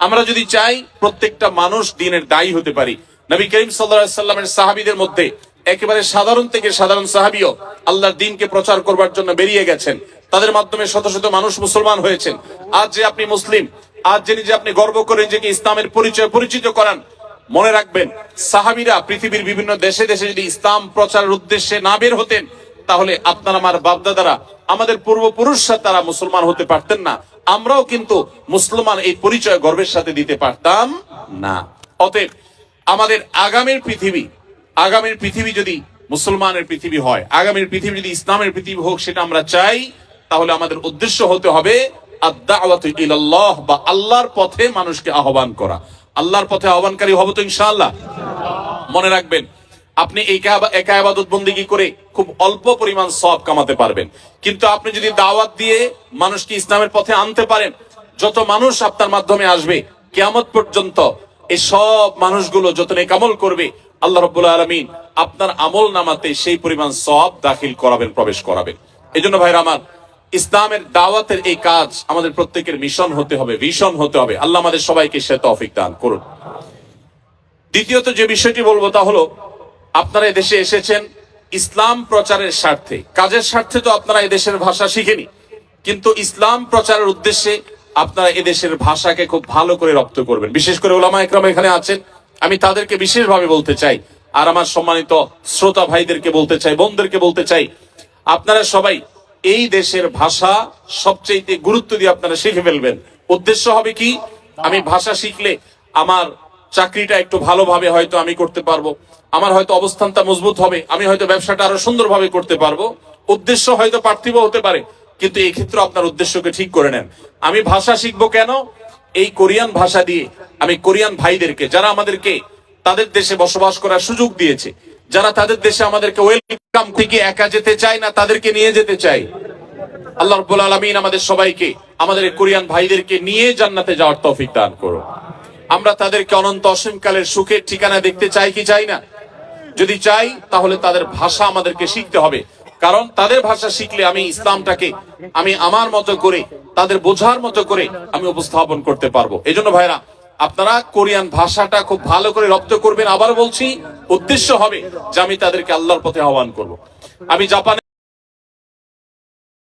আমরা যদি চাই প্রত্যেকটা মানুষ দ্বীনের দায়ী হতে পারি। নবী করিম সাল্লাল্লাহু আলাইহি সাল্লামের সাহাবীদের মধ্যে একেবারে সাধারণ থেকে সাধারণ সাহাবীও আল্লাহর দ্বীনকে প্রচার করবার জন্য বেরিয়ে গেছেন। তাদের মাধ্যমে শত শত মানুষ মুসলমান হয়েছেন। আজ যে আপনি মুসলিম, আজ যে নিজে আপনি গর্ব করে নিজেকে ইসলামের পরিচয় পরিচিত করান, মনে রাখবেন সাহাবীরা পৃথিবীর বিভিন্ন দেশে দেশে যদি ইসলাম প্রচারের উদ্দেশ্যে না বের হতেন, তাহলে আপনার আমার বাপদাদারা, আমাদের পূর্বপুরুষরা তারা মুসলমান হতে পারতেন না। আমরাও কিন্তু মুসলমান এই পরিচয় গর্বের সাথে দিতে পারতাম না। অতএব আমাদের আগামীর পৃথিবী যদি মুসলমানের পৃথিবী হয়, আগামীর পৃথিবী যদি ইসলামের পৃথিবী হোক, সেটা আমরা চাই, তাহলে আমাদের উদ্দেশ্য হতে হবে আদ-দাওয়াতু ইলাল্লাহ, বা আল্লাহর পথে মানুষকে আহ্বান করা। আল্লাহর পথে আহ্বানকারী হব তো ইনশাআল্লাহ। মনে রাখবেন, আপনি একা ইবাদত বন্দেগী করে খুব অল্প পরিমাণ সওয়াব কামাতে পারবেন, কিন্তু আপনি যদি দাওয়াত দিয়ে মানুষকে ইসলামের পথে আনতে পারেন, যত মানুষ আপনার মাধ্যমে আসবে কিয়ামত পর্যন্ত, এই সব মানুষগুলো যত নেক আমল করবে, আল্লাহ রাব্বুল আলামিন আপনার আমল নামাতে সেই পরিমাণ সওয়াব দাখিল করাবেন, প্রবেশ করাবেন। এজন্য ভাইরা আমার, ইসলামের দাওয়াতের এই কাজ আমাদের প্রত্যেকের মিশন হতে হবে, ভিশন হতে হবে। আল্লাহ আমাদের সবাইকে সে তৌফিক দান করুন। দ্বিতীয়ত যে বিষয়টি বলবো তা হলো, আপনারা এদেশে এসেছেন ইসলাম প্রচারের স্বার্থে, কাজের স্বার্থে তো আপনারা এদেশের ভাষা শিখেনি, কিন্তু ইসলাম প্রচারের উদ্দেশ্যে আপনারা এদেশের ভাষাকে খুব ভালো করে রপ্ত করবেন। বিশেষ করে উলামা ইকরাম এখানে আছেন, আমি তাদেরকে বিশেষভাবে বলতে চাই, আর আমার সম্মানিত শ্রোতা ভাইদেরকে বলতে চাই, বোনদেরকে বলতে চাই, আপনারা সবাই এই দেশের ভাষা সবচেয়ে গুরুত্ব দিয়ে আপনারা শিখে ফেলবেন। উদ্দেশ্য হবে কি, আমি ভাষা শিখলে আমার চাকরিটা একটু ভালোভাবে হয়তো আমি করতে পারবো, আমার হয়তো অবস্থানটা মজবুত হবে, আমি হয়তো ব্যবসাটা আরো সুন্দরভাবে করতে পারবো। উদ্দেশ্য হয়তো পার্থিব হতে পারে, কিন্তু এই ক্ষেত্রে আপনার উদ্দেশ্যকে ঠিক করে নেন। আমি ভাষা শিখবো কেন? এই কোরিয়ান ভাষা দিয়ে আমি কোরিয়ান ভাইদেরকে, যারা আমাদেরকে তাদের দেশে বসবাস করার সুযোগ দিয়েছে, যারা তাদের দেশে আমাদেরকে ওয়েলকাম থেকে একা যেতে চায় না, তাদেরকে নিয়ে যেতে চাই। আল্লাহ রাব্বুল আলামিন আমাদের সবাইকে, আমাদের কোরিয়ান ভাইদেরকে নিয়ে জান্নাতে যাওয়ার তৌফিক দান করুন। আমরা তাদেরকে অনন্ত অসীমকালের সুখের ঠিকানা দেখতে চাই কি চাই না? যদি চাই, তাহলে তাদের ভাষা আমাদেরকে শিখতে হবে, কারণ তাদের ভাষা শিখলে আমি ইসলামটাকে আমি আমার মতো করে, তাদের বোঝার মতো করে আমি উপস্থাপন করতে পারবো। এজন্য ভাইরা, আপনারা কোরিয়ান ভাষাটা খুব ভালো করে রপ্ত করবেন। আবার বলছি, উদ্দেশ্য হবে যে আমি তাদেরকে আল্লাহর পথে আহ্বান করব। আমি জাপানে